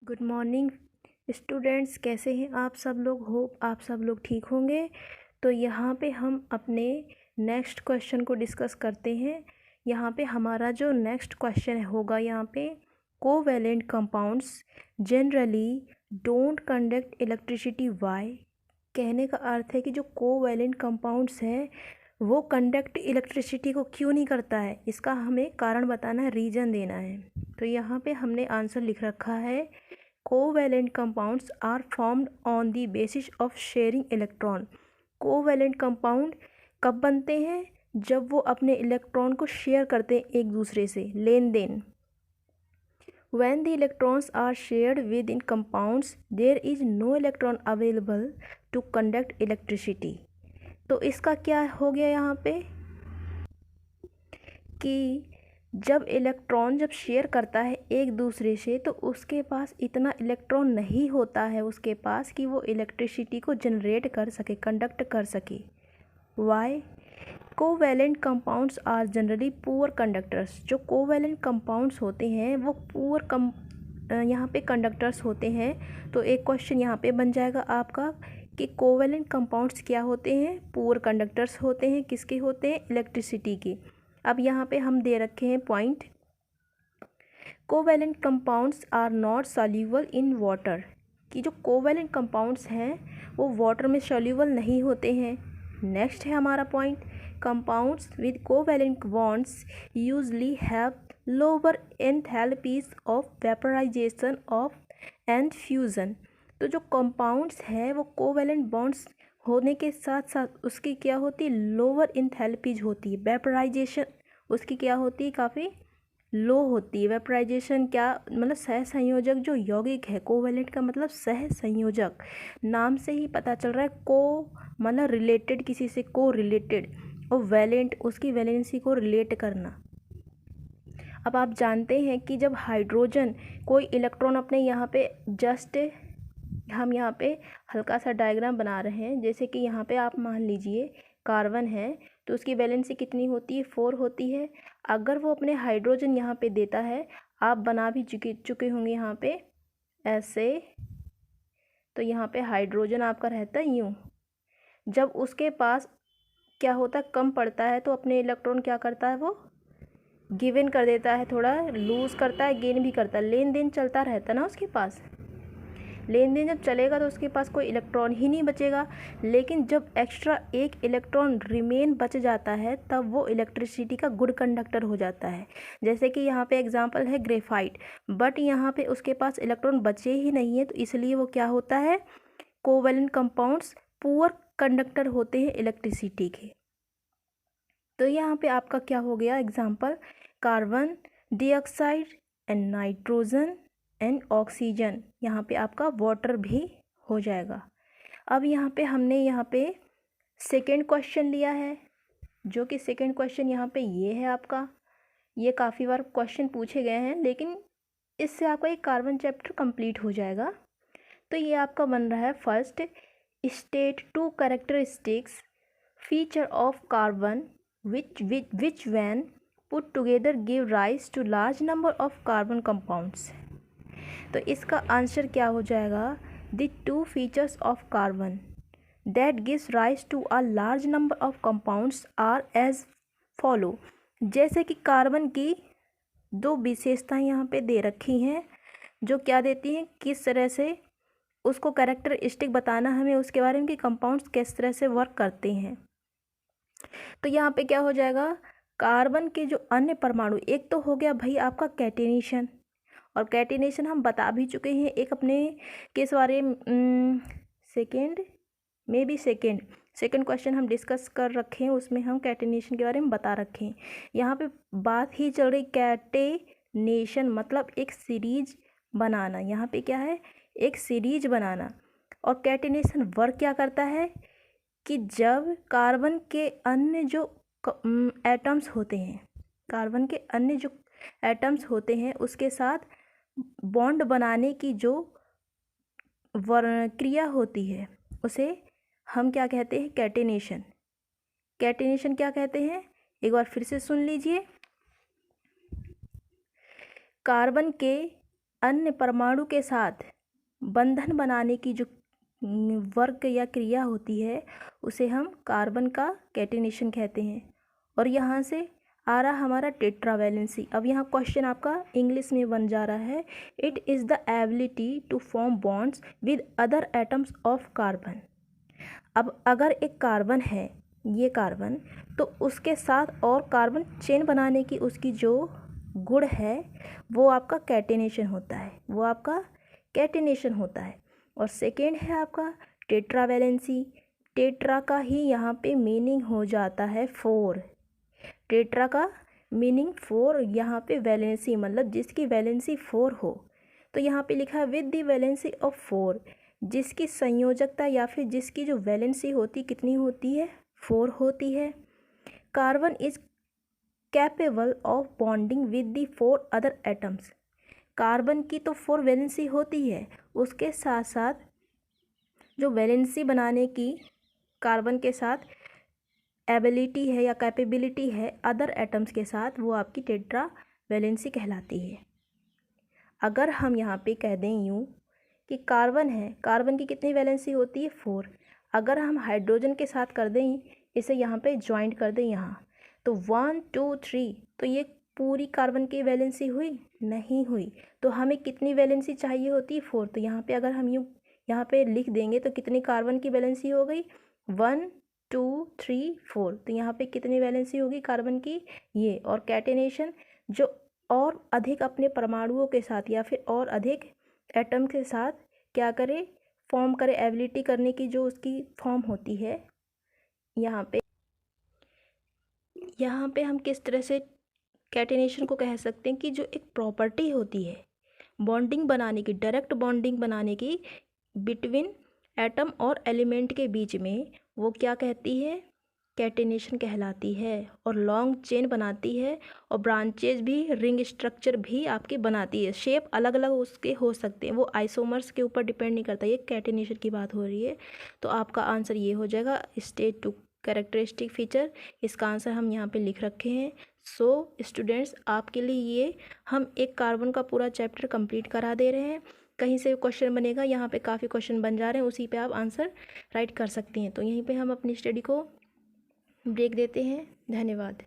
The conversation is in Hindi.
गुड मॉर्निंग स्टूडेंट्स, कैसे हैं आप सब लोग। होप आप सब लोग ठीक होंगे। तो यहाँ पे हम अपने नेक्स्ट क्वेश्चन को डिस्कस करते हैं। यहाँ पे हमारा जो नेक्स्ट क्वेश्चन होगा, यहाँ पे covalent compounds generally don't conduct electricity why. कहने का अर्थ है कि जो कोवैलेंट कंपाउंड्स हैं वो कंडक्ट इलेक्ट्रिसिटी को क्यों नहीं करता है, इसका हमें कारण बताना है, रीज़न देना है। तो यहाँ पे हमने आंसर लिख रखा है, covalent compounds are formed on the basis of sharing electron. Covalent compound कब बनते हैं? जब वो अपने इलेक्ट्रॉन को शेयर करते हैं एक दूसरे से, लेन then. When the electrons are shared within compounds, there is no electron available to conduct electricity। तो इसका क्या हो गया यहाँ पे कि जब इलेक्ट्रॉन जब शेयर करता है एक दूसरे से तो उसके पास इतना इलेक्ट्रॉन नहीं होता है उसके पास कि वो इलेक्ट्रिसिटी को जनरेट कर सके, कंडक्ट कर सके। Why? Covalent compounds are generally poor conductors. जो कोवैलेंट कंपाउंड्स होते हैं वो यहाँ पे कंडक्टर्स होते हैं। तो एक क्वेश्चन यहाँ पे बन जाएगा आपका कि कोवैलेंट कंपाउंड्स क्या होते हैं? पुअर कंडक्टर्स होते हैं। किसके होते हैं? इलेक्ट्रिसिटी के। अब यहाँ पे हम दे रखे हैं point, covalent compounds are not soluble in water. कि जो कोवैलेंट कंपाउंड्स हैं वो वाटर में सॉल्यूबल नहीं होते हैं। नेक्स्ट है हमारा point, compounds with covalent bonds usually have lower enthalpies of vaporization of and fusion. तो जो कंपाउंड्स हैं वो कोवैलेंट बॉन्ड्स होने के साथ साथ उसकी क्या होती है? लोअर एंथैल्पीज होती है। वेपराइजेशन उसकी क्या होती है? काफ़ी लो होती है। वेपराइजेशन क्या मतलब? सह संयोजक जो यौगिक है, कोवैलेंट का मतलब सह संयोजक। नाम से ही पता चल रहा है, को मतलब रिलेटेड, किसी से को रिलेटेड, और वैलेंट उसकी वैलेंसी को रिलेट करना। अब आप जानते हैं कि जब हाइड्रोजन कोई इलेक्ट्रॉन अपने यहाँ पे जस्ट, हम यहाँ पे हल्का सा डायग्राम बना रहे हैं, जैसे कि यहाँ पे आप मान लीजिए कार्बन है तो उसकी वैलेंसी कितनी होती है? 4 होती है। अगर वो अपने हाइड्रोजन यहाँ पे देता है, आप बना भी चुके होंगे यहाँ पे ऐसे, तो यहाँ पे हाइड्रोजन आपका रहता है यूँ। जब उसके पास क्या होता है? कम पड़ता है तो अपने इलेक्ट्रॉन क्या करता है? वो गिवन कर देता है, थोड़ा लूज़ करता है, गेन भी करता है। लेन देन चलता रहता है ना उसके पास। लेन देन जब चलेगा तो उसके पास कोई इलेक्ट्रॉन ही नहीं बचेगा। लेकिन जब एक्स्ट्रा एक इलेक्ट्रॉन रिमेन बच जाता है तब वो इलेक्ट्रिसिटी का गुड कंडक्टर हो जाता है। जैसे कि यहाँ पे एग्जांपल है ग्रेफाइट, बट यहाँ पे उसके पास इलेक्ट्रॉन बचे ही नहीं है, तो इसलिए वो क्या होता है? कोवैलेंट कंपाउंड्स पुअर कंडक्टर होते हैं इलेक्ट्रिसिटी के। तो यहाँ पे आपका क्या हो गया example? Carbon dioxide and nitrogen and oxygen. यहाँ पे आपका वाटर भी हो जाएगा। अब यहाँ पे हमने यहाँ पे सेकेंड क्वेश्चन लिया है, जो कि सेकेंड क्वेश्चन यहाँ पे ये है आपका। ये काफ़ी बार क्वेश्चन पूछे गए हैं, लेकिन इससे आपका एक कार्बन चैप्टर कंप्लीट हो जाएगा। तो ये आपका बन रहा है, first state 2 characteristics feature of carbon which when put together give rise to large number of carbon compounds। तो इसका आंसर क्या हो जाएगा? The two features of carbon that gives rise to a large number of compounds are as follow। जैसे कि कार्बन की दो विशेषताएं यहाँ पे दे रखी हैं, जो क्या देती हैं, किस तरह से उसको कैरेक्टरिस्टिक बताना हमें उसके बारे में कि कंपाउंड्स किस तरह से वर्क करते हैं। तो यहाँ पे क्या हो जाएगा? कार्बन के जो अन्य परमाणु, एक तो हो गया भाई आपका कैटेनेशन, और कैटेनेशन हम बता भी चुके हैं एक अपने केस बारे में, सेकेंड क्वेश्चन हम डिस्कस कर रखे हैं, उसमें हम कैटेनेशन के बारे में बता रखे हैं। यहाँ पे बात ही चल रही कैटेनेशन मतलब एक सीरीज बनाना। यहाँ पे क्या है? एक सीरीज बनाना। और कैटेनेशन वर्क क्या करता है कि जब कार्बन के अन्य जो एटम्स होते हैं, कार्बन के अन्य जो एटम्स होते हैं उसके साथ बॉन्ड बनाने की जो क्रिया होती है उसे हम क्या कहते हैं? कैटेनेशन। कैटेनेशन क्या कहते हैं? एक बार फिर से सुन लीजिए। कार्बन के अन्य परमाणु के साथ बंधन बनाने की जो वर्क या क्रिया होती है उसे हम कार्बन का कैटिनेशन कहते हैं। और यहाँ से आ रहा हमारा टेट्रावैलेंसी। अब यहाँ क्वेश्चन आपका इंग्लिश में बन जा रहा है, it is the ability to form bonds with other atoms of carbon. अब अगर एक कार्बन है, ये कार्बन, तो उसके साथ और कार्बन चेन बनाने की उसकी जो गुण है वो आपका कैटिनेशन होता है, वो आपका कैटिनेशन होता है। और सेकेंड है आपका टेट्रावैलेंसी। टेट्रा का ही यहाँ पे मीनिंग हो जाता है 4। टेट्रा का मीनिंग 4, यहाँ पे वैलेंसी मतलब जिसकी वैलेंसी 4 हो। तो यहाँ पे लिखा है विद द वैलेंसी ऑफ 4, जिसकी संयोजकता या फिर जिसकी जो वैलेंसी होती कितनी होती है, 4 होती है। Carbon is capable of bonding with the 4 other atoms. Carbon की तो 4 वैलेंसी होती है, उसके साथ साथ जो वैलेंसी बनाने की कार्बन के साथ एबिलिटी है या कैपेबिलिटी है अदर एटम्स के साथ, वो आपकी टेट्रा वैलेंसी कहलाती है। अगर हम यहाँ पे कह दें यूँ कि कार्बन है, कार्बन की कितनी वैलेंसी होती है, 4। अगर हम हाइड्रोजन के साथ कर दें, इसे यहाँ पे ज्वाइंट कर दें यहाँ, तो 1 2 3, तो ये पूरी कार्बन की वैलेंसी हुई, नहीं हुई। तो हमें कितनी वैलेंसी चाहिए होती है, 4। तो यहाँ पे अगर हम यूँ यहाँ पे लिख देंगे तो कितनी कार्बन की वैलेंसी हो गई, 1 2 3 4। तो यहाँ पे कितनी वैलेंसी होगी कार्बन की, ये। और कैटिनेशन जो और अधिक अपने परमाणुओं के साथ या फिर और अधिक एटम के साथ क्या करे, फॉर्म करे, एबिलिटी करने की जो उसकी फॉर्म होती है। यहाँ पे हम किस तरह से कैटिनेशन को कह सकते हैं कि जो एक प्रॉपर्टी होती है बॉन्डिंग बनाने की, डायरेक्ट बॉन्डिंग बनाने की बिटवीन एटम और एलिमेंट के बीच में, वो क्या कहती है, कैटिनेशन कहलाती है। और लॉन्ग चेन बनाती है और ब्रांचेज भी, रिंग स्ट्रक्चर भी आपकी बनाती है। शेप अलग अलग उसके हो सकते हैं, वो आइसोमर्स के ऊपर डिपेंड नहीं करता, ये कैटिनेशन की बात हो रही है। तो आपका आंसर ये हो जाएगा स्टेज 2 कैरेक्टरिस्टिक फीचर। इसका आंसर हम यहाँ पे लिख रखे हैं। सो स्टूडेंट्स, आपके लिए ये हम एक कार्बन का पूरा चैप्टर कंप्लीट करा दे रहे हैं। कहीं से क्वेश्चन बनेगा, यहाँ पे काफ़ी क्वेश्चन बन जा रहे हैं, उसी पे आप आंसर राइट कर सकती हैं। तो यहीं पे हम अपनी स्टडी को ब्रेक देते हैं। धन्यवाद।